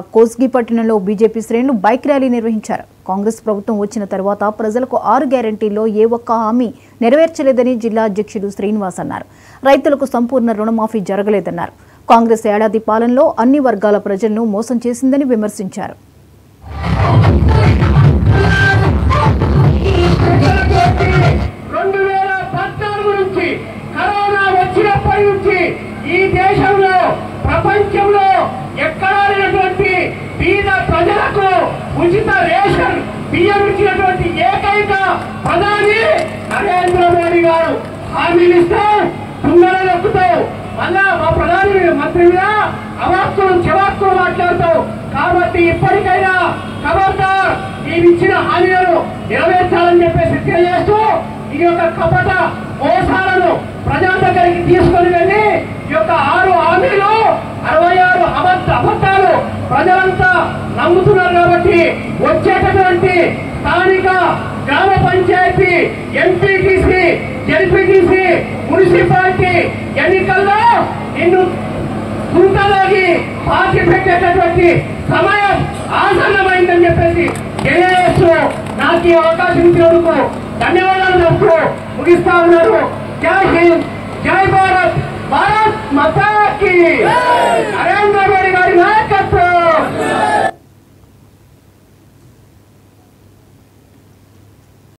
కోస్గి పట్టణంలో బీజేపీ శ్రేణులు bike rally నిర్వహించారు. కాంగ్రెస్ ప్రభుత్వం వచ్చిన తర్వాత ప్రజలకు 6 గ్యారెంటీల్లో ఏ ఒక్క హామీ నెరవేర్చలేదని జిల్లా అధ్యక్షుడు శ్రీనివాస్ అన్నారు. రైతులకు సంపూర్ణ రుణమాఫీ జరగలేదన్నారు. కాంగ్రెస్ ఏడాది పాలనలో అన్ని వర్గాల ప్రజలను మోసం చేసిందని విమర్శించారు. ప్రపంచంలో ఎక్కడా లేనటువంటి పేద ప్రజలకు ఉచిత రేషన్ బియ్యం ఇచ్చినటువంటి ఏకైక ప్రధాని నరేంద్ర మోడీ గారు. హామీలు ఇస్తే తుంగలు నొక్కుతావు, మళ్ళా మా ప్రధాని మంత్రి మీద అవాక్కులు చెవాక్కులు మాట్లాడతావు. కాబట్టి ఇప్పటికైనా ఖబర్దార్ మీరు ఇచ్చిన హామీలను నెరవేర్చాలని చెప్పేసి తెలియజేస్తూ ఈ యొక్క కపట మోసాలను ప్రజల దగ్గరికి తీసుకొని వెళ్ళి ఈ యొక్క 6 హామీలు 66 అబద్ధాలు ప్రజలంతా నమ్ముతున్నారు. కాబట్టి వచ్చేటటువంటి స్థానిక గ్రామ పంచాయతీ, ఎంపీటీసీ, జెడ్పీటీసీ, మున్సిపాలిటీ ఎన్నికల్లో నిన్ను కుంటలోకి పార్టీ పెట్టేటటువంటి సమయం ఆసన్నమైందని చెప్పేసి తెలియజేస్తూ నాకు ఈ అవకాశం ఇచ్చినందుకు ధన్యవాదాలు చెప్తూ ముగిస్తా ఉన్నారు. జై హింద్, జై భారత్, భారత్ మాతా కీ. నరేంద్ర మోడీ